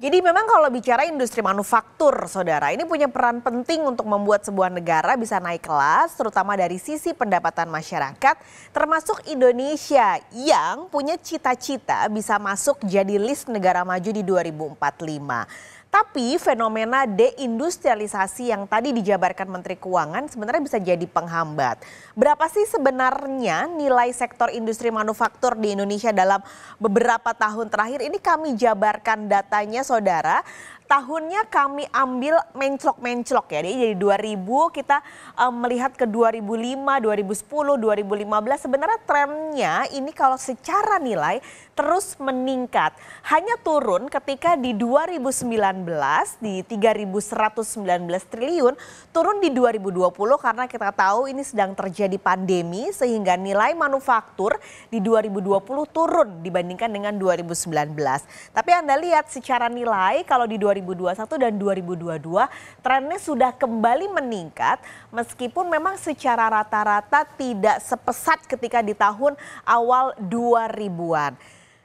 Jadi memang kalau bicara industri manufaktur, saudara, ini punya peran penting untuk membuat sebuah negara bisa naik kelas, terutama dari sisi pendapatan masyarakat, termasuk Indonesia yang punya cita-cita bisa masuk jadi list negara maju di 2045. Tapi fenomena deindustrialisasi yang tadi dijabarkan Menteri Keuangan sebenarnya bisa jadi penghambat. Berapa sih sebenarnya nilai sektor industri manufaktur di Indonesia dalam beberapa tahun terakhir? Ini kami jabarkan datanya, saudara. Tahunnya kami ambil menclok-menclok ya. Jadi 2000 kita melihat ke 2005, 2010, 2015. Sebenarnya trennya ini kalau secara nilai terus meningkat. Hanya turun ketika di 2019 di 3.119 triliun, turun di 2020 karena kita tahu ini sedang terjadi pandemi sehingga nilai manufaktur di 2020 turun dibandingkan dengan 2019. Tapi Anda lihat secara nilai kalau di 2021 dan 2022 trennya sudah kembali meningkat meskipun memang secara rata-rata tidak sepesat ketika di tahun awal 2000-an.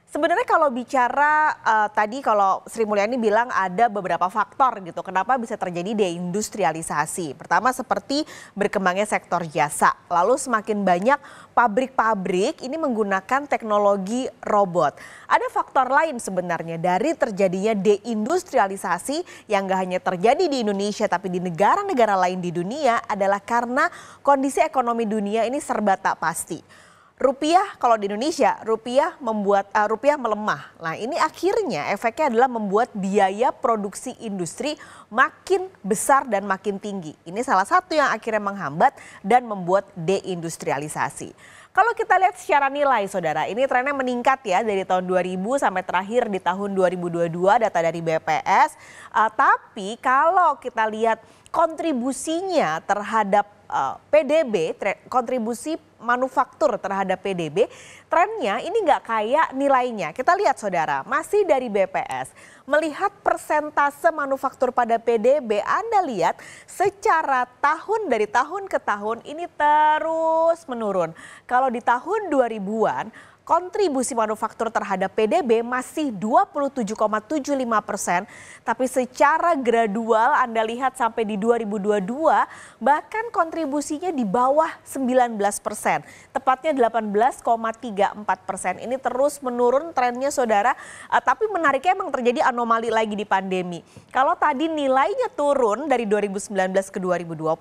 Sebenarnya kalau bicara tadi kalau Sri Mulyani bilang ada beberapa faktor gitu kenapa bisa terjadi deindustrialisasi. Pertama seperti berkembangnya sektor jasa. Lalu semakin banyak pabrik-pabrik ini menggunakan teknologi robot. Ada faktor lain sebenarnya dari terjadinya deindustrialisasi yang gak hanya terjadi di Indonesia tapi di negara-negara lain di dunia adalah karena kondisi ekonomi dunia ini serba tak pasti. Rupiah kalau di Indonesia rupiah melemah. Nah, ini akhirnya efeknya adalah membuat biaya produksi industri makin besar dan makin tinggi. Ini salah satu yang akhirnya menghambat dan membuat deindustrialisasi. Kalau kita lihat secara nilai, saudara, ini trennya meningkat ya dari tahun 2000 sampai terakhir di tahun 2022 data dari BPS. Tapi kalau kita lihat kontribusinya terhadap PDB, kontribusi manufaktur terhadap PDB, trennya ini nggak kayak nilainya. Kita lihat saudara, masih dari BPS. Melihat persentase manufaktur pada PDB, Anda lihat secara dari tahun ke tahun ini terus menurun. Kalau di tahun 2000-an, kontribusi manufaktur terhadap PDB masih 27,75%, tapi secara gradual Anda lihat sampai di 2022 bahkan kontribusinya di bawah 19%, tepatnya 18,34%. Ini terus menurun trennya saudara, tapi menariknya emang terjadi anomali lagi di pandemi. Kalau tadi nilainya turun dari 2019 ke 2020,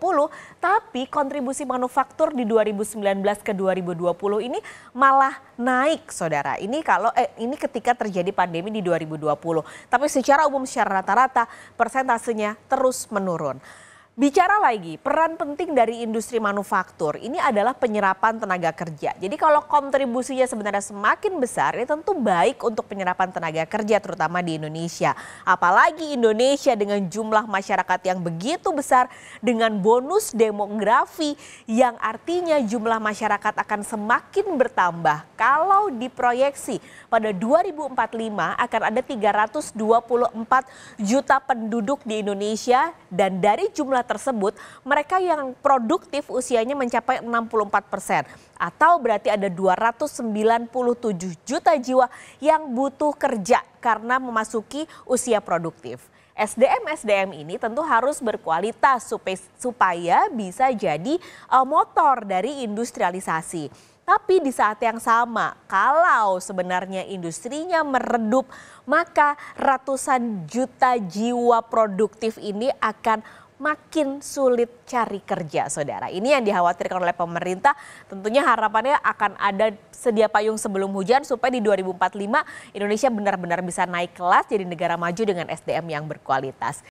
tapi kontribusi manufaktur di 2019 ke 2020 ini malah naik saudara. Ini ketika terjadi pandemi di 2020. Tapi secara umum secara rata-rata persentasenya terus menurun. Bicara lagi, peran penting dari industri manufaktur ini adalah penyerapan tenaga kerja. Jadi kalau kontribusinya sebenarnya semakin besar, ini tentu baik untuk penyerapan tenaga kerja terutama di Indonesia. Apalagi Indonesia dengan jumlah masyarakat yang begitu besar dengan bonus demografi yang artinya jumlah masyarakat akan semakin bertambah. Kalau diproyeksi pada 2045 akan ada 324 juta penduduk di Indonesia dan dari jumlah tersebut mereka yang produktif usianya mencapai 64%, atau berarti ada 297 juta jiwa yang butuh kerja karena memasuki usia produktif. SDM ini tentu harus berkualitas supaya bisa jadi motor dari industrialisasi. Tapi di saat yang sama, kalau sebenarnya industrinya meredup, maka ratusan juta jiwa produktif ini akan makin sulit cari kerja, saudara. Ini yang dikhawatirkan oleh pemerintah. Tentunya harapannya akan ada sedia payung sebelum hujan supaya di 2045 Indonesia benar-benar bisa naik kelas jadi negara maju dengan SDM yang berkualitas.